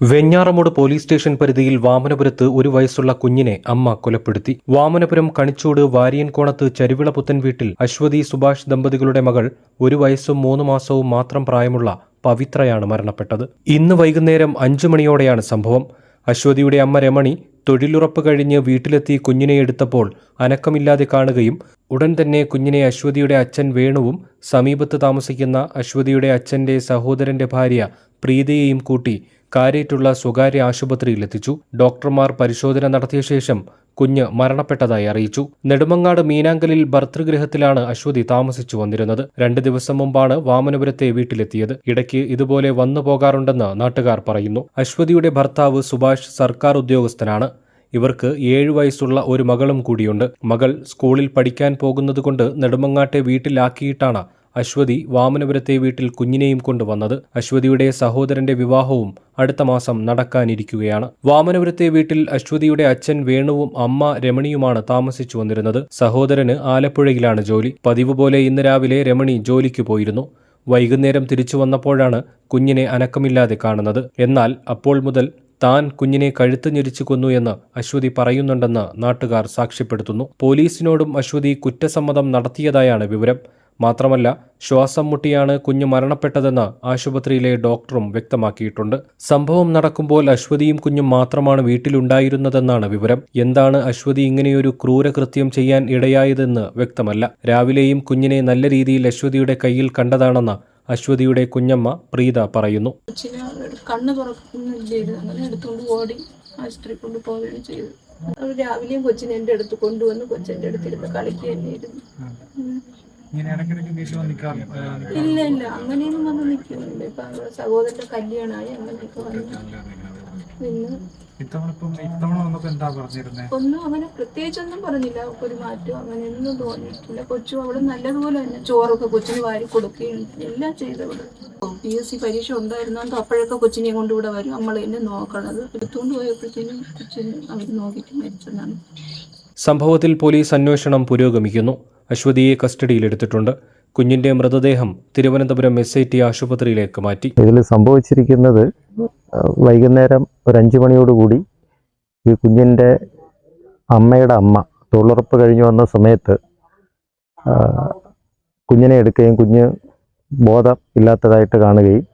Venjaramoodu police station പരിധിയിൽ വാമനപുരത്ത് ഒരു വയസ്സുള്ള കുഞ്ഞിനെ അമ്മ കൊലപ്പെടുത്തി. വാമനപുരം കണിച്ചോട് വാരിയൻകോണത്ത് ചരുവിള പുത്തൻ വീട്ടിൽ അശ്വതി സുഭാഷ് ദമ്പതികളുടെ മകൾ 1 വയസ്സും 3 മാസവും മാത്രം പ്രായമുള്ള പവിത്രയാണ് മരണപ്പെട്ടത്. ഇന്ന് വൈകുന്നേരം 5 മണിയോടെയാണ് സംഭവം. അശ്വതിയുടെ അമ്മ രമണി തൊഴിലുറപ്പ് കഴിഞ്ഞ് വീട്ടിലെത്തി കുഞ്ഞിനെ എടുത്തപ്പോൾ അനക്കമില്ലാതെ കാണുകയും ഉടൻ തന്നെ കുഞ്ഞിനെ അശ്വതിയുടെ അച്ഛൻ വേണുവും സമീപത്ത് താമസിക്കുന്ന അശ്വതിയുടെ അച്ഛന്റെ സഹോദരന്റെ ഭാര്യ പ്രീതയെയും കൂട്ടി കാരേറ്റുള്ള സ്വകാര്യ ആശുപത്രിയിലെത്തിച്ചു. ഡോക്ടർമാർ പരിശോധന നടത്തിയ ശേഷം കുഞ്ഞ് മരണപ്പെട്ടതായി അറിയിച്ചു. നെടുമങ്ങാട് മീനാങ്കലിൽ ഭർതൃഗൃഹത്തിലാണ് അശ്വതി താമസിച്ചു വന്നിരുന്നത്. 2 ദിവസം മുമ്പാണ് വാമനപുരത്തെ വീട്ടിലെത്തിയത്. ഇടയ്ക്ക് ഇതുപോലെ വന്നു പോകാറുണ്ടെന്ന് നാട്ടുകാർ പറയുന്നു. അശ്വതിയുടെ ഭർത്താവ് സുഭാഷ് സർക്കാർ ഉദ്യോഗസ്ഥനാണ്. ഇവർക്ക് 7 വയസ്സുള്ള ഒരു മകളും കൂടിയുണ്ട്. മകൾ സ്കൂളിൽ പഠിക്കാൻ പോകുന്നതുകൊണ്ട് നെടുമങ്ങാട്ടെ വീട്ടിലാക്കിയിട്ടാണ് അശ്വതി വാമനപുരത്തെ വീട്ടിൽ കുഞ്ഞിനെയും കൊണ്ടുവന്നത്. അശ്വതിയുടെ സഹോദരന്റെ വിവാഹവും അടുത്ത മാസം നടക്കാനിരിക്കുകയാണ്. വാമനപുരത്തെ വീട്ടിൽ അശ്വതിയുടെ അച്ഛൻ വേണുവും അമ്മ രമണിയുമാണ് താമസിച്ചു വന്നിരുന്നത്. സഹോദരന് ആലപ്പുഴയിലാണ് ജോലി. പതിവ് പോലെ ഇന്ന് രാവിലെ രമണി ജോലിക്ക് പോയിരുന്നു. വൈകുന്നേരം തിരിച്ചു വന്നപ്പോഴാണ് കുഞ്ഞിനെ അനക്കമില്ലാതെ കാണുന്നത്. എന്നാൽ അപ്പോൾ മുതൽ താൻ കുഞ്ഞിനെ കഴുത്ത് ഞെരിച്ചു കൊന്നു എന്ന് അശ്വതി പറയുന്നുണ്ടെന്ന് നാട്ടുകാർ സാക്ഷ്യപ്പെടുത്തുന്നു. പോലീസിനോടും അശ്വതി കുറ്റസമ്മതം നടത്തിയതായാണ് വിവരം. മാത്രമല്ല, ശ്വാസം മുട്ടിയാണ് കുഞ്ഞ് മരണപ്പെട്ടതെന്ന് ആശുപത്രിയിലെ ഡോക്ടറും വ്യക്തമാക്കിയിട്ടുണ്ട്. സംഭവം നടക്കുമ്പോൾ അശ്വതിയും കുഞ്ഞും മാത്രമാണ് വീട്ടിലുണ്ടായിരുന്നതെന്നാണ് വിവരം. എന്താണ് അശ്വതി ഇങ്ങനെയൊരു ക്രൂരകൃത്യം ചെയ്യാൻ ഇടയായതെന്ന് വ്യക്തമല്ല. രാവിലെയും കുഞ്ഞിനെ നല്ല രീതിയിൽ അശ്വതിയുടെ കയ്യിൽ കണ്ടതാണെന്ന് അശ്വതിയുടെ കുഞ്ഞമ്മ പ്രീത പറയുന്നു. കണ്ണ് തുറക്കുന്നില്ലായിരുന്നു, അങ്ങനെ എടുത്തുകൊണ്ട് ഓടി ആശുപത്രി കൊണ്ടുപോവുകയാണ് ചെയ്തത്. രാവിലെയും കൊച്ചിനെ എൻ്റെ അടുത്ത് കൊണ്ടുവന്ന് കൊച്ചിൻ്റെ അടുത്തിരുന്ന് കളിക്കുക തന്നെയായിരുന്നു. ഇല്ല അങ്ങനെയൊന്നും വന്ന് നിൽക്കുന്നില്ല. ഇപ്പൊ സഹോദരന്റെ കല്യാണമായി അങ്ങനെയൊക്കെ വന്നു. ഒന്നും അങ്ങനെ പ്രത്യേകിച്ചൊന്നും പറഞ്ഞില്ല. ഒരു മാറ്റം അങ്ങനെയൊന്നും തോന്നിയിട്ടില്ല. കൊച്ചു അവിടെ നല്ലതുപോലെ തന്നെ ചോറൊക്കെ കൊച്ചിന് വാരി കൊടുക്കുകയും എല്ലാം ചെയ്തവിടെ. PSC പരീക്ഷ ഉണ്ടായിരുന്നോണ്ട് അപ്പോഴൊക്കെ കൊച്ചിനെ കൊണ്ട് ഇവിടെ വരും. നമ്മൾ എന്നെ നോക്കണത് എടുത്തുകൊണ്ട് പോയപ്പോഴത്തേനും കൊച്ചിന് അവർ നോക്കിയിട്ട് മരിച്ചതാണ്. സംഭവത്തിൽ പോലീസ് അന്വേഷണം പുരോഗമിക്കുന്നു. അശ്വതിയെ കസ്റ്റഡിയിലെടുത്തിട്ടുണ്ട്. കുഞ്ഞിന്റെ മൃതദേഹം തിരുവനന്തപുരം SIT ആശുപത്രിയിലേക്ക് മാറ്റി. ഇതിൽ സംഭവിച്ചിരിക്കുന്നത് വൈകുന്നേരം ഒരു 5 മണിയോടുകൂടി ഈ കുഞ്ഞിൻ്റെ അമ്മയുടെ അമ്മ തൊഴിലുറപ്പ് കഴിഞ്ഞു വന്ന സമയത്ത് കുഞ്ഞിനെ എടുക്കുകയും കുഞ്ഞ് ബോധം ഇല്ലാത്തതായിട്ട് കാണുകയും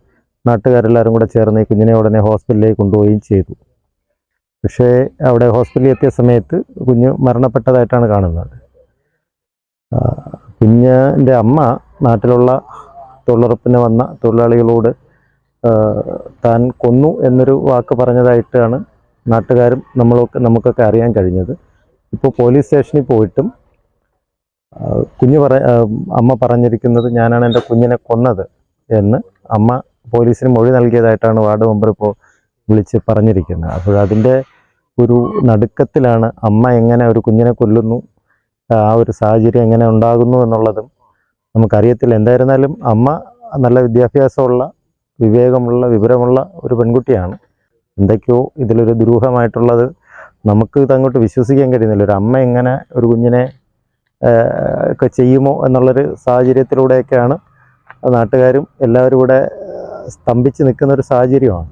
നാട്ടുകാരെല്ലാവരും കൂടെ ചേർന്ന് ഈ കുഞ്ഞിനെ ഉടനെ ഹോസ്പിറ്റലിലേക്ക് കൊണ്ടുപോവുകയും ചെയ്തു. പക്ഷേ അവിടെ ഹോസ്പിറ്റലിൽ എത്തിയ സമയത്ത് കുഞ്ഞ് മരണപ്പെട്ടതായിട്ടാണ് കാണുന്നത്. കുഞ്ഞിൻ്റെ അമ്മ നാട്ടിലുള്ള തൊഴിലുറപ്പിന് വന്ന തൊഴിലാളികളോട് താൻ കൊന്നു എന്നൊരു വാക്ക് പറഞ്ഞതായിട്ടാണ് നാട്ടുകാരും നമുക്കൊക്കെ അറിയാൻ കഴിഞ്ഞത്. ഇപ്പോൾ പോലീസ് സ്റ്റേഷനിൽ പോയിട്ടും അമ്മ പറഞ്ഞിരിക്കുന്നത് ഞാനാണ് എൻ്റെ കുഞ്ഞിനെ കൊന്നത് എന്ന് അമ്മ പോലീസിന് മൊഴി നൽകിയതായിട്ടാണ് വാർഡ് മെമ്പർ ഇപ്പോൾ വിളിച്ച് പറഞ്ഞിരിക്കുന്നത്. അപ്പോൾ അതിൻ്റെ ഒരു നടുക്കത്തിലാണ് അമ്മ എങ്ങനെ ഒരു കുഞ്ഞിനെ കൊല്ലുന്നു, ആ ഒരു സാഹചര്യം എങ്ങനെ ഉണ്ടാകുന്നു എന്നുള്ളതും നമുക്കറിയത്തില്ല. എന്തായിരുന്നാലും അമ്മ നല്ല വിദ്യാഭ്യാസമുള്ള, വിവേകമുള്ള, വിവരമുള്ള ഒരു പെൺകുട്ടിയാണ്. എന്തൊക്കെയോ ഇതിലൊരു ദുരൂഹമായിട്ടുള്ളത് നമുക്ക് ഇതങ്ങോട്ട് വിശ്വസിക്കാൻ കഴിയുന്നില്ല. ഒരു അമ്മ എങ്ങനെ ഒരു കുഞ്ഞിനെ ഒക്കെ ചെയ്യുമോ എന്നുള്ളൊരു സാഹചര്യത്തിലൂടെയൊക്കെയാണ് നാട്ടുകാരും എല്ലാവരും കൂടെ സ്തംഭിച്ച് നിൽക്കുന്ന ഒരു സാഹചര്യമാണ്.